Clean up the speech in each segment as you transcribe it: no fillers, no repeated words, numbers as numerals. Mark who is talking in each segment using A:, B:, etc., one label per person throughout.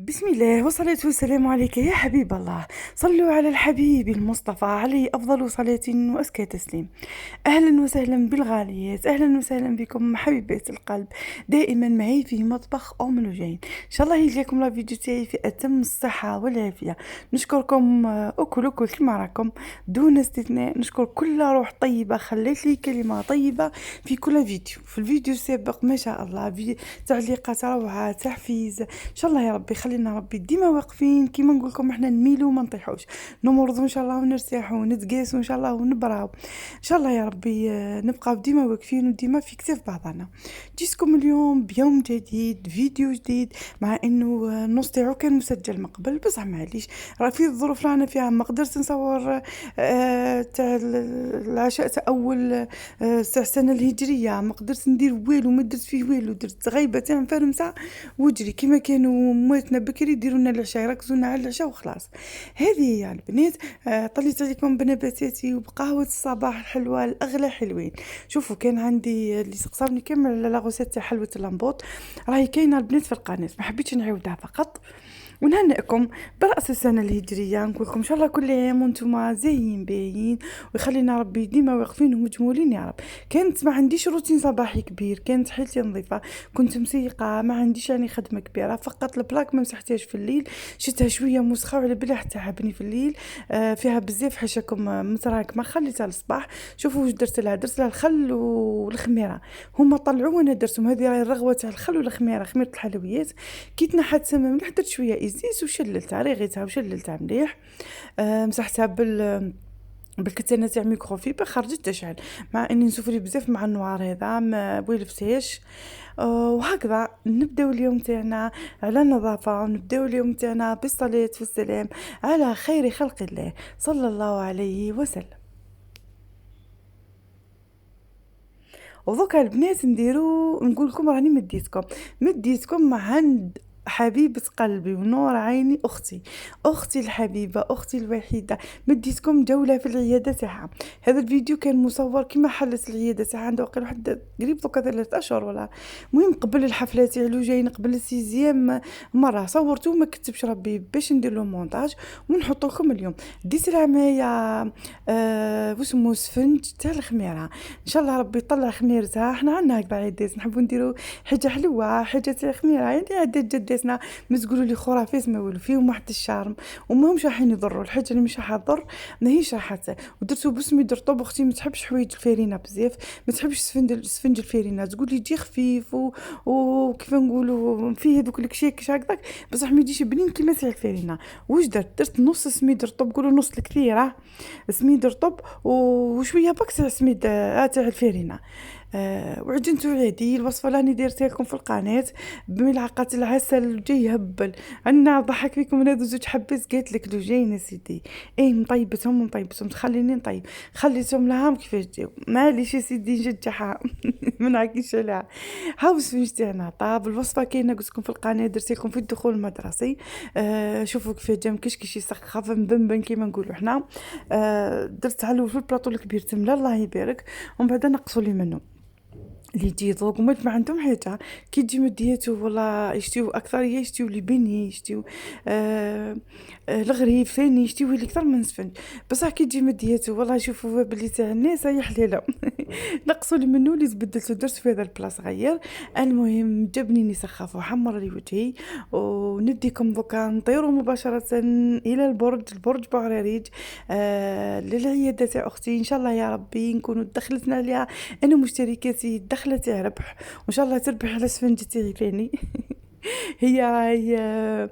A: بسم الله والصلاة والسلام عليك يا حبيب الله. صلوا على الحبيب المصطفى عليه أفضل صلاة وأزكى تسليم. أهلا وسهلا بالغاليات، أهلا وسهلا بكم حبيبات القلب، دائما معي في مطبخ أم لوجين. إن شاء الله يجيكم لا فيديو تاعي في أتم الصحة والعافية. نشكركم أكل كما راكم دون استثناء. نشكر كل روح طيبة خلت لي كلمة طيبة في كل فيديو. في الفيديو السابق ما شاء الله تعليقات روعة، تحفيز. ان شاء الله يا ربي خلينا ربي ديما واقفين كيما نقول لكم احنا نميلوا وما نطيحوش، نمرضوا ان شاء الله ونرتاحوا ونتقاسوا ان شاء الله ونبراو ان شاء الله يا ربي. نبقى ديما واقفين وديما في كتاف بعضنا. جيتكم اليوم بيوم جديد، فيديو جديد، مع انه النص تاعو كان مسجل من قبل بصح معليش راه في الظروف اللي انا فيها ما قدرت نصور تاع العشاء تاع اول تاع السنه الهجريه. ما قدرت ندير والو، ما درت فيه والو، درت غيبه تاع فرمسه وجري كما كانوا مواتنا بكري يديروا لنا العشاء، يركزوا على العشاء وخلاص. هذه هي البنات. طليت عليكم بنباتاتي وبقهوه الصباح الحلوه الاغلى حلوين. شوفوا كان عندي اللي سقساوني كامل على لاغوسيت تاع حلوه اللامبوط، راهي كاينه البنات في القناه، ما حبيتش نعاودها فقط. ونهنئكم برأس السنة الهجرية، نقولكم إن شاء الله كل عام وانتم زاهيين باهيين، ويخلينا ربي ديما واقفين ومجمولين يا رب. كانت ما عنديش روتين صباحي كبير، كانت حيلتي نظيفة، كنت مسيقة، ما عنديش يعني خدمة كبيرة، فقط البلاك ما مسحتهاش في الليل، شتها شوية مسخة وعلى بالي تعبني في الليل. فيها بزاف حاشاكم متراكمة، خليتها للصباح. شوفوا واش درت لها الخل والخميرة، هما طلعوا وانا درتهم. هذه راهي الرغوة تاع الخل والخميرة، خميرة الحلويات. كي تنحت سما مليح درت شويه ازيس وشللتها، ريغيتها وشللتها مليح. مسحتها بالكتانه تاع ميكروفيبر، خرجت تشعل، مع اني نسوفري بزاف مع النوار هذا ما بولفتهاش. وهكذا نبداو اليوم تاعنا على النظافه، ونبداو اليوم تاعنا بالصلاه والسلام على خير خلق الله صلى الله عليه وسلم. ودوكا البنات نقول لكم راني مديتكم عند حبيبة قلبي ونور عيني، اختي الحبيبة، اختي الوحيدة. مديتكم جولة في العيادة تاعها. هذا الفيديو كان مصور كيما حلت العيادة تاعها، عنده واقيلا واحد قريب دوكا 3 اشهر ولا المهم قبل الحفلة تاع لوجين، قبل السيزيام مرة صورته وما كتبش ربي باش ندير له مونتاج ونحط لكم اليوم. ديت لها معايا واسمو سفنج تاع الخميرة، ان شاء الله ربي يطلع خميرتها. احنا عندنا هكذا عادات نحبوا نديروا حاجه حلوه، حاجه تاع خميره، يعني عادات جداتنا ما تقولوا لي خرافات ما والو، فيهم واحد الشارم وما همش رايحين يضروا. الحاجه اللي مش راح تضر ماهيش راح ودرتو بسمي رطب. اختي ما تحبش حوايج الفارينه بزاف، ما تحبش سفنج الفارينه، تقول لي يجي خفيف وكيف نقولوا فيه هذوك الكشاكش هكذاك، بصح ما يجيش بنين كيما تاع الفارينه. واش درت نص سميد رطب، قولوا نص الكثيره سميد رطب وشويه باكس سميد تاع الفارينه. وعجنتو عادي. الوصفه راني درتها لكم في القناه بملعقه العسل جاي يهبل. عندنا ضحك فيكم من هذو زوج حبات، قالت لك لوجين يا سيدي ايه مطيبتهم تخليني نطيب، خليتهم لها كيفاش جاو. معليش يا سيدي نجحها ما نعكيش عليها. هاو سميت تاعنا طاب. الوصفه كاينه قلت لكم في القناه، درت لكم في الدخول المدرسي. شوفوا كيفاش جا مكشكش يسخف مبنبن كيما نقولوا حنا. درت علو في البلاطو الكبير تملا الله يبارك، ومن بعد نقصوا لي منه اللي يجي يذوق. وما عندهم حاجه كي تجي مدياتو والله يشتيو اكثر، يشتيو لي بني، يشتيو الغريب ثاني، يشتيو لي اكثر من سفنج. بصح كي تجي مدياتو والله شوفوا بلي تاع الناس هي حليله نقصوا لي منه اللي بدلته درت في هذا البلاص غير. المهم جبني نسخف وحمر لي وجهي. ونديكم دوكا نطيروا مباشره الى البرج بعريريج للعياده تاع اختي. ان شاء الله يا ربي نكونوا دخلتنا عليها انا مشتركاتي دخلة تاع ربح، وان شاء الله تربح على سفنج تاعي ثاني هي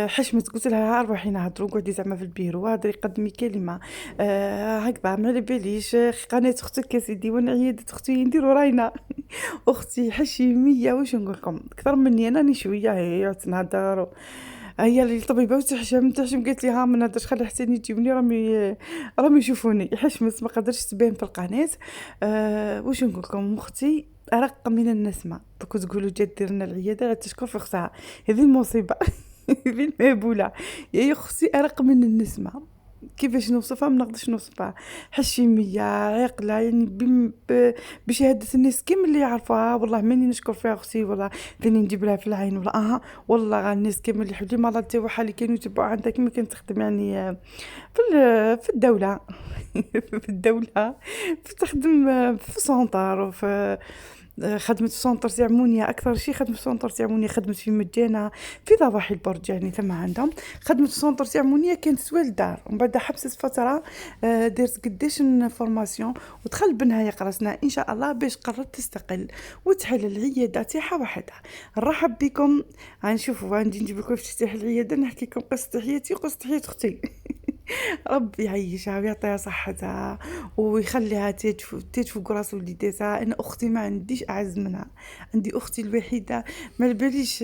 A: حشمت قلت لها اروحي نهضروا قعدي زعما في البيرو هضري قدمي كلمه هكذا ما على باليش. قناه اختك يا سيدي وانا عياده اختي نديروا راينا اختي حشيميه. واش نقول لكم اكثر مني انا ني شويه هي تنهضر. هي اللي الطبيبه تحشم قالت لي ها ما نهضرش خلي حسين يجيبني راهم يشوفوني. حشمت ما قدرتش تبان في القناه. واش نقول لكم اختي ارق من النسمه، دوك تقولوا جات دير لنا العياده تشكر في اختها. هذه المصيبه هذه المهبوله يا اختي ارق من النسمه. كيفاش نوصفها، ما نقدرش نوصفها. حشيمية، عاقلة، يعني بشهادة الناس كامل اللي يعرفوها، والله ماني نشكر فيها أختي، والله ثاني نجيب لها في العين ولا والله غا الناس كامل اللي حولي مرات تاوعها اللي كانوا يتبعوا عندها كيما كانت تخدم يعني في الدولة. في الدولة تخدم في سونتر وفي خدمت في سونتر تاع مونيا، اكثر شيء خدمت في سونتر تاع مونيا، خدمت في مجانة في ضواحي البرج يعني ثم عندهم. خدمت في سونتر تاع مونيا كانت سوى الدار، ومن بعد حبست فترة دارت قداش فورماسيون، ودخل بنها يقرا سنة ان شاء الله باش قررت تستقل وتحل العيادة تاعها وحدها. نرحب بكم. غنشوفوا عندي نجيب لكم افتتاح العيادة، نحكي لكم قصة حياتي وقصة حياة اختي. ربي يعيشها ويعطيها صحتها ويخليها تاج فوق راس وليداتها. انا اختي ما عنديش اعز منها، عندي اختي الوحيده، ما باليش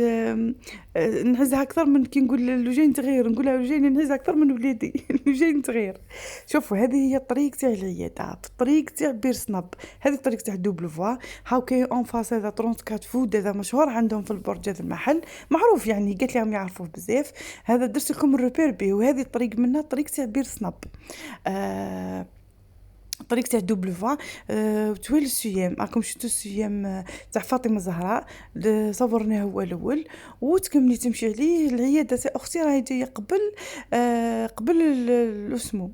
A: نعزها اكثر من كي نقول لوجين تغير، نقولها لوجين نعزها اكثر من وليدي. لوجين تغير. شوفوا هذه هي الطريق تاع العياده، الطريق تاع بيرسناب، هذه الطريق تاع دوبل فوا. هاو كاين اون فاس هذا 34 فود، هذا مشهور عندهم في البرج، هذا المحل معروف يعني، قالت لهم يعرفوه بزاف. هذا درت لكم الروبير به، وهذه الطريق منها طريق تاع بيرسناب، طريق تاع دوبل فوا. توالي السيام، راكم شفتوا السيام تاع فاطمه الزهراء، صورناه هو الاول، وتكملي تمشي عليه. العياده تاع اختي راهي جايه قبل اسمو،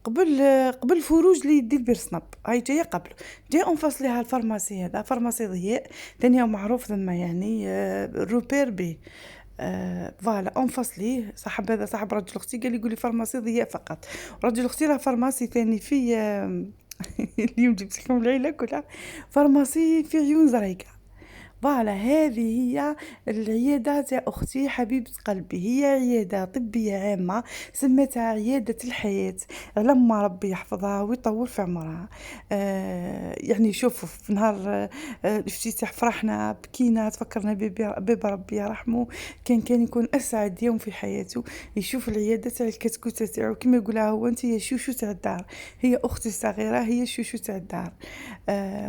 A: قبل فروج اللي يدي البيرسناب، هاي جايه قبل، جايه اون ليها الفارماسي، هذا فارماسي ضياء ثاني معروف ثم يعني روبير بي. فوالا اون ليه صاحب، هذا صاحب رجل اختي، قال لي قولي فارماسي ضياء فقط. رجل اختي راه فارماسي ثاني في اليوم جبت لكم العيله كلها، فارماسي في عيون زريقه. فوالا هذه هي العيادة تاع أختي حبيبة قلبي، هي عيادة طبية عامة سميتها عيادة الحياة، على ما ربي يحفظها ويطول في عمرها. يعني شوفوا في نهار الافتتاح فرحنا بكينا، تفكرنا بابا ربي يرحمه، كان يكون أسعد يوم في حياته يشوف العيادة تاع الكتكوتة تاعو، كما يقولها هو انت هي شوشو تاع الدار، هي أختي الصغيرة هي شوشو تاع الدار.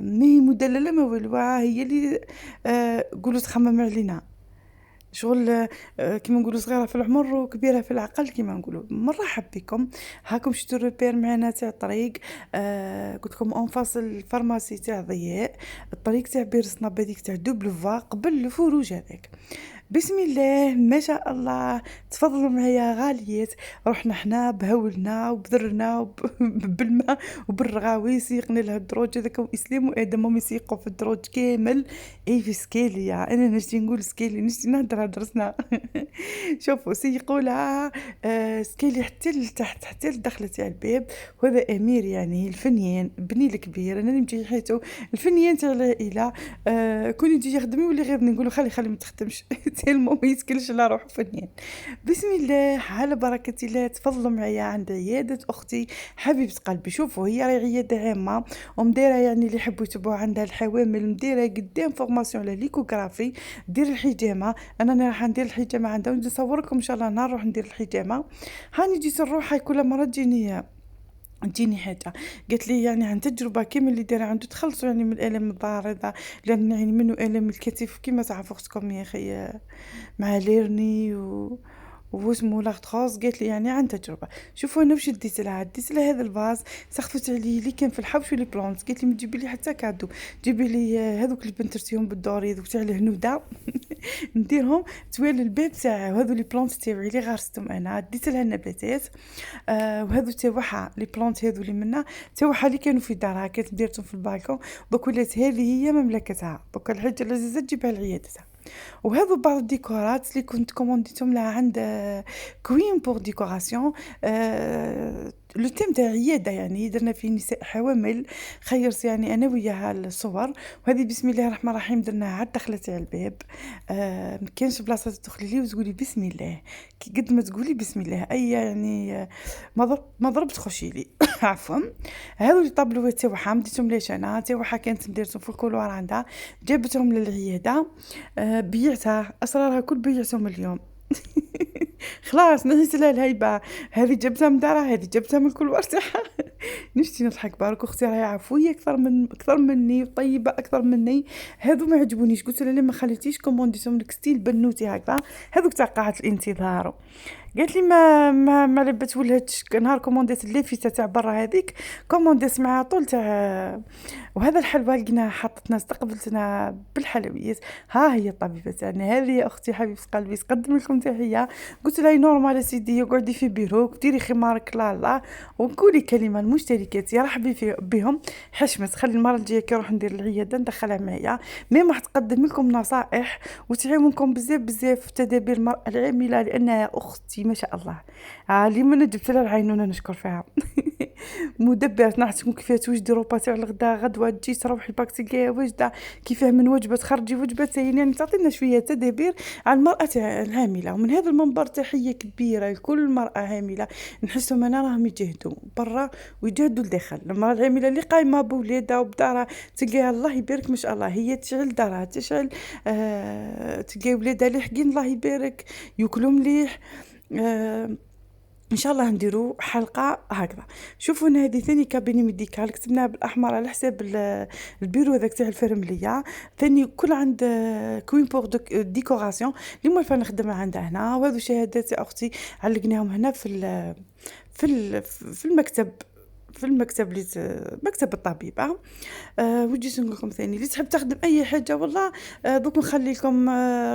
A: مي مدللة ما والوا، هي اللي قولوا تخمم علينا شغل، كيما نقولوا صغيره في العمر وكبيره في العقل، كيما نقولوا. مرحب بكم، هاكم شفتوا الروبير معنا تاع الطريق. قلت لكم اون فاس الفارماسي تاع ضياء، الطريق تاع بيرسناب هذيك تاع دوبل فوا قبل الفروج هذاك. بسم الله ما شاء الله، تفضلوا معايا غاليات. رحنا حنا بهولنا وبذرنا بالماء وبالرغاوي، سيقنا لها الدروج هذاك، واسلام وادم هم يسيقوا في الدروج كامل. اي في سكيليا، انا نشتي نقول سكيلي، نشتي نهدر درسنا. شوفوا سيقوا لها سكيلي حتى لتحت، حتى لدخلة تاع الباب. وهذا امير يعني الفنيان، بني الكبير، انا نمشي حيته الفنيان تاع العائله. كون يجي يخدم يولي غير نقولوا خلي ما تخدمش. تلمو ما يتكلش على روحه فنيان. بسم الله على بركة الله، تفضلوا معايا عند عيادة أختي حبيبة قلبي. شوفوا هي راهي عيادة عامة ومديرة، يعني اللي يحبوا يتبعوا عندها الحوامل، مديرة قدام فورماسيون على ليكوغرافي، دير الحجامة. أنا راح ندير الحجامة عندها، ونجي نصوركم إن شاء الله نروح ندير الحجامة. هاني جيت نروح، هاي كل مرة تجيني حاجه، قالت لي يعني عن تجربه كيما اللي دايره عنده تخلصوا يعني من الالم الظهر هذا، لان يعني منه الم الكتف كيما تعرف اختكم يا اخي، مع ليرني واسمه لاختروس. قالت لي يعني عن تجربه. شوفوا انا واش ديت لها هذا الفاز، سخفت عليه اللي كان في الحوش ولي بلونت. قالت لي ما تجيبي لي حتى كادو، جيبي لي هذوك اللي بنترتيهم بالدوري، هذوك تاع الهنوده. نديرهم توالي الباب تاعو، هذو لي بلونت تاعي اللي غارستهم انا، ديت لها النباتات. وهذو تاوعها لي بلونت، هذو اللي منا تاوعها اللي كانوا في دارها، كانت ديرتهم في البالكون. دوك ولات هذه هي مملكتها، دوك الحاجه العزيزه تجيبها لعيادتها. وهذو بعض الديكورات اللي كنت كومونديتهم لها عند كوين بور ديكوراسيون. لو تيم تاع عياده يعني درنا فيه نساء حوامل، خيرت يعني انا وياها الصور. وهذه بسم الله الرحمن الرحيم درناها على الدخله تاع الباب. ما كانش بلاصه تدخلي لي وتقولي بسم الله، كي قد ما تقولي بسم الله اي يعني ما ضرب تخشي لي. عفوا. هذو اللي طابلوات تاعها مديتهم ليش انا، تاعها كانت مديرتهم في الكولوار عندها، جابتهم للعياده. بيعتها اسرارها كل بيعتهم اليوم. خلاص نهز لها الهيبة، هذه جبتها من دارها، هذه جبتها من الكولوار تاعها. نشتي نضحك بارك أختي راهي عفوية أكثر مني وطيبة أكثر مني، هاذو ما يعجبونيش. قلت لها ليه ما خليتيش كومونديتهم لك ستيل بنوتي هكذا، هاذوك تاع قاعة الانتظار. قالت لي ما لبت ولهتش نهار كومونديت اللافته تاع برا هذيك، كومونديت معها طول تاع. وهذا الحلوى لقيناها حطتنا استقبلتنا بالحلويات. ها هي الطبيبه تاعنا هذه يا اختي حبيبه قلبي، تقدم لكم تحيه. قلت لها نورمال سيدي، قعدي في بيروك ديري خمارك لا لا، وقولي كلمه المشتركات يا رحبي بهم. حشمت خلي المره الجايه كي نروح ندير العياده ندخلها معايا، مي راح تقدم لكم نصائح وتعاونكم بزاف بزاف في تدابير المراه العامله، لانها اختي ما شاء الله. اللي من جبت لها العينونه نشكر فيها. مدبرة نعطيكم كيفاه توجدي روبا تاع الغدا، غدوه تجي تروحي الباك تلقاها واجده، كيفاه من وجبه تخرجي وجبه ثانيه، يعني تعطينا شويه تدابير على المراه العامله. ومن هذا المنبر تحيه كبيره لكل مراه عامله، نحسهم انا راهم يجهدوا برا ويجهدوا لداخل. المراه العامله اللي قايمه بولادها وبدارها تلقاها الله يبارك ما شاء الله، هي تشعل دارها تشعل، تلقاي ولادها لاحقين الله يبارك ياكلوا مليح. ان شاء الله نديروا حلقه هكذا. شوفوا هنا هذه ثاني كابيني ميديكال كتبناها بالاحمر على حساب البيرو هذاك تاع الفرمليه. ثاني كل عند كوين بور ديكوراسيون اللي موالفه نخدم عندها هنا. وهذو شهادات يا اختي علقناهم هنا في المكتب، في المكتب اللي مكتب الطبيبه. وجيت نقول لكم ثاني اللي تحب تخدم اي حاجه والله، دوك نخلي لكم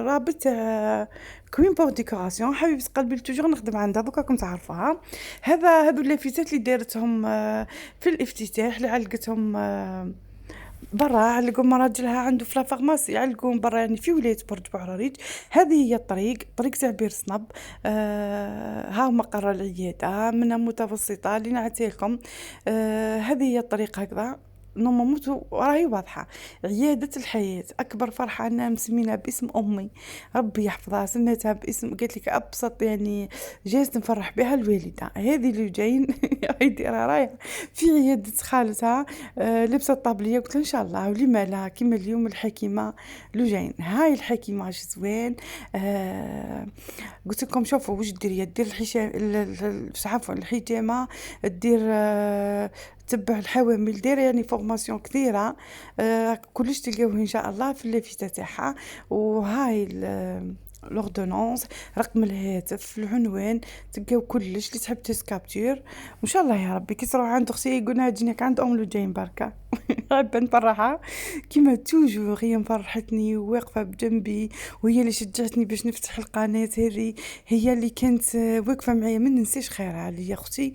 A: رابط تاع كوين بور ديكوراسيون حبيبه قلبي توجور نخدم عندها دوك راكم تعرفوها. هذو اللافيتات اللي دارتهم في الافتتاح، اللي علقتهم برا، علقوا مراجلها عنده في لافارماسي، علقوا برا يعني في ولايه برج بعراريج. هذه هي طريق تاع بير صنب. ها مقر العياده منها متوسطه اللي نعطيه لكم. هذه هي الطريق هكذا نورمالمون راهي واضحه. عياده الحياه اكبر فرحه انا مسمينها باسم امي، ربي يحفظها، سميتها باسم قالت لك ابسط يعني جايز نفرح بها الوالده. هذه اللي جايين يديرها رايح في عياده خالتها، لبسه الطابليه. قلت لها ان شاء الله ولما لا كيما اليوم الحكيمه لو جايين. هاي الحكيمه واش زوين. قلت لكم شوفوا واش دير الحشام عفوا الحجامه دير تبع الحوامل، دايره يعني فورماسيون كثيره. كلش تلقاوه ان شاء الله في اللافته تاعها. وهاي لوردونونس، رقم الهاتف، العنوان، تلقاو كلش اللي تحب تسكابتور. وان شاء الله يا ربي كي تروح عند اختي يقولنا جينيك عند ام لو جايين بركه. حابه نفرحها كيما توجور، هي مفرحتني وواقفه بجنبي، وهي اللي شجعتني باش نفتح القناه هذه، هي اللي كانت واقفه معايا ما ننساش خيرها اللي يا اختي.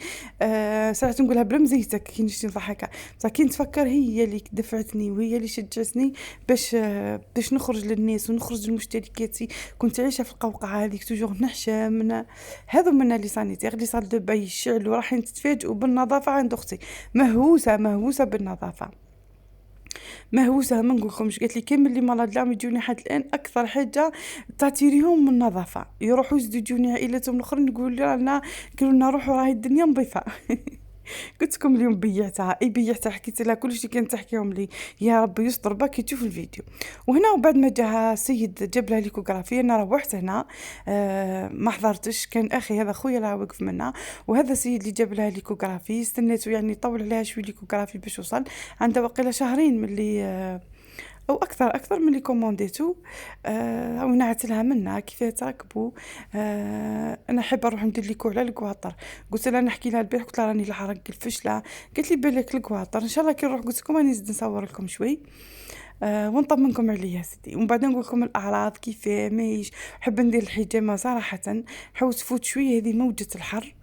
A: ساعات نقولها بلا مزيتك كي نشتي نضحكها، بصح كي نتفكر هي اللي دفعتني وهي اللي شجعتني باش نخرج للناس ونخرج لمشتركاتي. كنت عايشه في القوقعه هذيك توجور نحشى من هذو من لي سانيتير لي صال دو باي الشعل، وراحين تتفاجئوا بالنظافه عند اختي. مهووسه بالنظافه، مهووسه ما نقولكمش. قالت لي كامل اللي مرض لهم يجوني حد الان اكثر حاجه تعتيريهم من النظافه، يروحوا يزيدوا يجوني عائلتهم الاخرين يقولوا لنا قالوا لنا روحوا راهي الدنيا نظيفه. قلت لكم اليوم بيعتها حكيت لها كل شيء كانت تحكيهم لي. يا ربي يستر بك تشوف الفيديو. وهنا وبعد ما جاها سيد جاب لها ليكوغرافيه انا روحت هنا ما حضرتش، كان اخي هذا خويا اللي واقف منا، وهذا السيد اللي جاب لها ليكوغرافي استنيته يعني طول عليها شويه ليكوغرافي باش وصل عندها وقيله شهرين من اللي او اكثر من اللي كومونديتو. ونعت لها منا كيف تركبوا. انا حابه نروح ندير ليكو على الكواطر. قلت لها نحكي لها البارح قلت لها راني العرق الفشله، قالت لي بالك الكواطر ان شاء الله كي نروح قلت لكم راني نزيد نصور لكم شوي ونطمنكم عليها سيدي، ومن بعد نقول لكم الاعراض كيف ماهيش. حب ندير الحجامه صراحه حاول تفوت شويه هذه موجه الحر.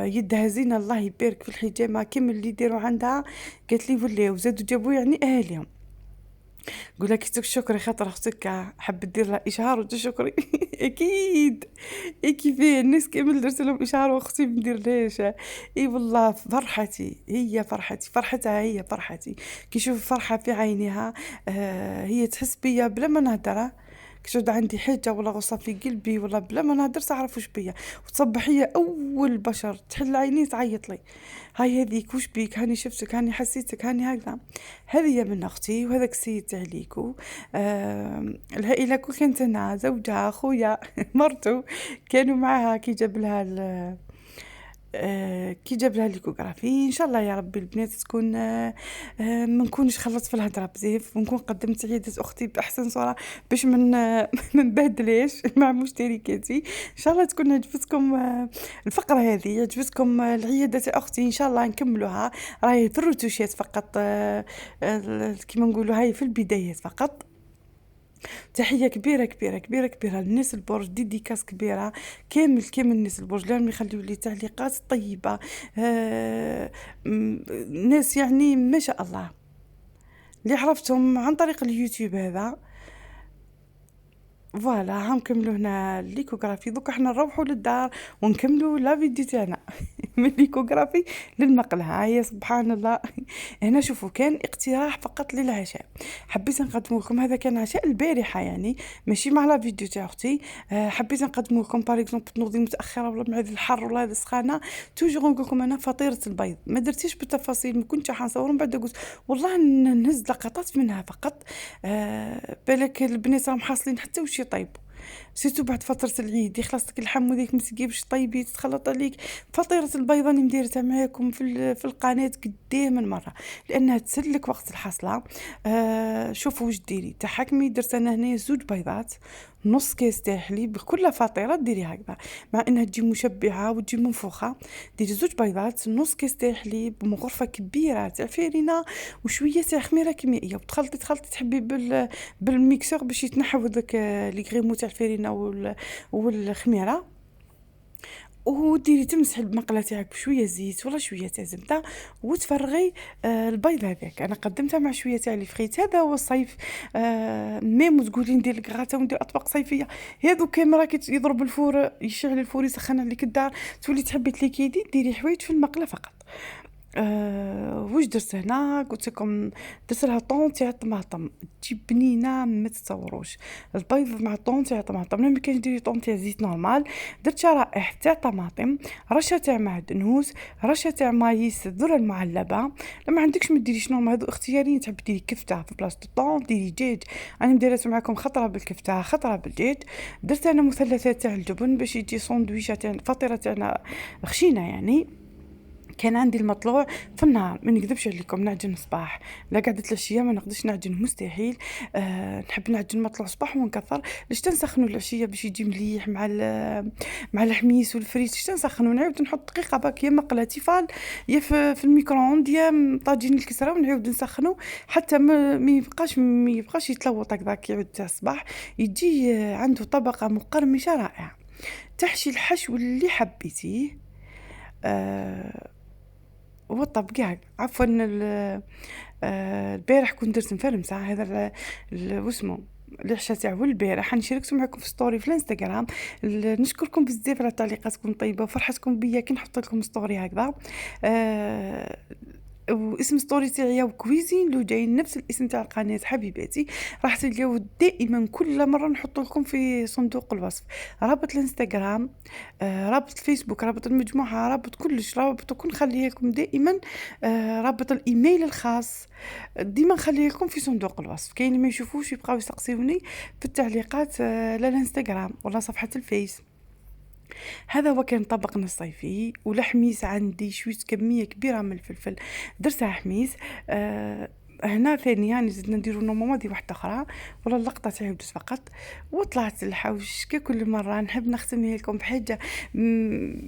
A: يدها زينه الله يبارك في الحجامه كامل اللي يديروا عندها. قالت لي ولاو زادوا جابوا يعني اهاليهم. قول لك شكري خاطر اختك حب دير لها اشهار وتشكري. اكيد كيفاه الناس كامل درت لهم اشهار واختي ما نديرلهاش. اي والله فرحتي هي فرحتي، فرحتها هي فرحتي. كي شوف فرحه في عينها هي تحس بيا بلا ما نهدر. كي تعود عندي حاجة ولا غصة في قلبي ولا بلا ما نهدرش أعرف وش بيا، وتصبح هي أول بشر تحل عيني تعيط لي، هاي هذيك وش بيك، هاني شفتك، هاني حسيتك، هاني هكذا. هذه هي من أختي، وهذاك السيد تاع ليكو. العائلة كل كانت أنا زوجها خويا مرته كانوا معاها كي جاب لها كي جاب لها ليكوغرافي. ان شاء الله يا ربي البنات تكون ما نكونش خلطت في الهضره بزاف، ونكون قدمت عياده اختي باحسن صوره باش من ما نبهدلهاش مع مشتركاتي. ان شاء الله تكون عجبتكم الفقره هذه، عجبتكم العياده تاع اختي. ان شاء الله نكملوها، راهي في الروتوشات فقط، كيما نقولوا هاي في البدايات فقط. تحية كبيرة كبيرة كبيرة كبيرة للناس البرج، ديديكاس كبيرة كامل الناس البرج، لازم يخليوا لي تعليقات طيبة. ناس يعني ما شاء الله اللي عرفتهم عن طريق اليوتيوب هذا. فوالا هنكملوا هنا الليكوغرافي، دوك احنا نروحوا للدار ونكملوا لا فيديو تاعنا من الليكوغرافي للمقلة. هاي سبحان الله. هنا شوفوا كان اقتراح فقط للعشاء، حبيت نقدم لكم، هذا كان عشاء البارحة يعني ماشي مع لا فيديو تاع اختي. حبيت نقدم لكم باغ اكزومبل تنوضي متاخره ولا مع هذا الحر ولا هذا السخانه، توجور نقول لكم انا فطيره البيض، ما درتيش بالتفاصيل، ما كنتش حنصور، من بعد قلت والله نهز لقطات منها فقط. بالك البنات راهم حاصلين حتى وش يطيبوا، سيتو بعد فترة العيد يخلص لك اللحم وذيك مسكي باش طيبي تتخلط عليك. فطيرة البيض راني مديرتها معاكم في القناة قديه من مرة، لانها تسلك وقت الحصلة. شوفوا واش ديري، تحكمي درت انا هنايا 2 بيضات، نص كاس تاع حليب، كل فطيرة ديري هكذا، مع انها تجي مشبعة وتجي منفوخة. ديري 2 بيضات، نص كاس تاع حليب، مغرفة كبيرة تاع فارينة، وشوية تاع خميرة كيميائية، وتخلطي تحبي بالميكسور باش يتنحو داك لي غريمو تاع الفارينة والخميرة. وديري تمسحي المقله تاعك بشويه زيت ولا شويه تاع زبده، وتفرغي البيض هذاك. انا قدمتها مع شويه تاع لي فريت، هذا هو الصيف. ميم تقولي ندير الكغاتا وندير اطباق صيفيه، هذو كامل راكي يضرب الفور، يشعل الفور، يسخن عليك الدار، تولي تحبي تليكيدي ديري حوايج في المقله فقط. واش درت هنا؟ قلت لكم درت لها طون تاع طماطم، تجي بنينه ما تتصوروش. البيض مع طون تاع طماطم، ما كانش ديري طون تاع زيت نورمال. درت شرائح تاع طماطم، رشه تاع معدنوس، رشه تاع مايس، الذره المعلبه. لما عندكش ما ديريش نورمال، هذو اختياريين، تحب ديري كفته في بلاصه الطون ديري دجاج. انا مديرات معكم خطره بالكفته خطره بالدجاج. درت انا مثلثات تاع الجبن باش يجي سندويشه تاع الفطيره تاعنا خشينه يعني. كان عندي المطلوع في النهار، ما نكذبش عليكم نعجن الصباح، لا قعدت العشيه ما نقدرش نعجن مستحيل. نحب نعجن مطلوع صباح ونكثر، باش تنسخنوا العشيه باش يجي مليح مع الحميس والفريت. باش تنسخنوا نعاود نحط دقيقه باك يا مقله تيفال يا في الميكرووند يا طاجين الكسره، ونعاود نسخنوا حتى ما يبقاش يتلوط هكذاك. يعود تاع الصباح يجي عنده طبقه مقرمشه رائعه، تحشي الحشو اللي حبيتيه. والطبق عفوا البارح كنت درت مفرمسة، هذا واسمه العشاء تاعو البارح نشاركته معكم في ستوري في الانستغرام. نشكركم بزاف على تعليقاتكم طيبه وفرحتكم بيا كي نحط لكم ستوري هكذا. واسم ستوري تاعي وكويزين لو جاي نفس الاسم تاع القناه حبيباتي، راح تلقاو دائما كل مره نحط لكم في صندوق الوصف رابط الانستغرام، رابط الفيسبوك، رابط المجموعه، رابط كلش، رابط كون نخليه لكم دائما، رابط الايميل الخاص ديما نخليه لكم في صندوق الوصف. كاين اللي ما يشوفوش يبقاو يسقسيوني في التعليقات للانستغرام ولا صفحه الفيس. هذا هو كان طبقنا الصيفي. ولحميس عندي شويه كميه كبيره من الفلفل، درتها حميس. هنا ثانيا زدنا نديرو نورمالمون دي واحده اخرى ولا اللقطه تاعي بدات فقط. وطلعت الحوش كل مره نحب نختمها لكم بحاجه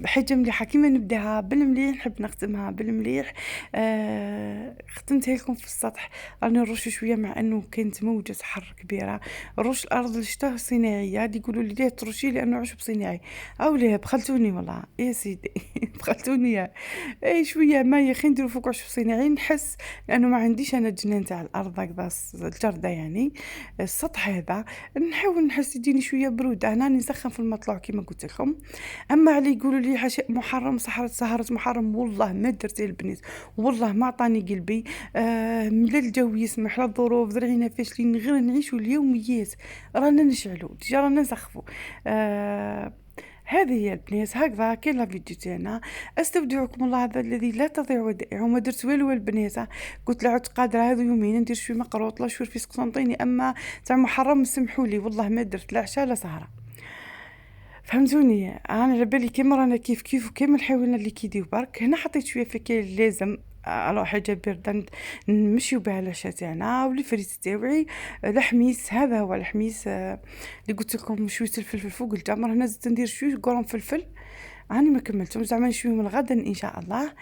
A: حاجه مليحه، كيما نبداها بالمليح نحب نختمها بالمليح. ختمتها لكم في السطح، راني نرش شويه مع انه كانت موجه حر كبيره. رش الارض الشتاء صناعيه، دي يقولوا لي ليه ترشي لانه عشب صناعي، او ليه بخلتوني والله يا سيدي بخلتوني اي شويه ما يخي نديرو فوق عشب صناعي نحس، لانه ما عنديش انا الجنان تاع الأرض هكذا الجردة يعني، السطح هذا نحاول نحس يديني شوية برودة، هنا راني نسخّن في المطلوع كيما قُلت لكم. أما على يقولوا لي حاشاء محرم سهرة محرم والله ما درتها البنات، والله ما عطاني قلبي، لا الجو يسمح لا الظروف ذرعينا فاشلين غير نعيشوا اليوميات، رانا نشعلوا ديجا رانا نسخفوا. هذه هي البنات هكذا كاين لا فيديو تاعنا. استودعكم الله هذا الذي لا تضيع ودائعه. وما درت والو البنات، قلت لا عدت قادره هذو يومين ندير شويه مقروط لا شويه في قسنطيني، اما تاع محرم سمحوا لي والله ما درت لا عشاء لا سهره. فهمتوني؟ انا على بالي كيما رانا كيف كيف وكيما الحيوانات اللي كيديو برك. هنا حطيت شويه فكاهه لازم على حاجه بارده نمشيو بها العشاء تاعنا والفريت تاوعي. الحميس هذا هو الحميس، اللي قلت لكم شويه الفلفل فوق التمر. هنا زدت ندير شويه قرن فلفل، راني ما كملتهم زعما نشويهم الغدا ان شاء الله.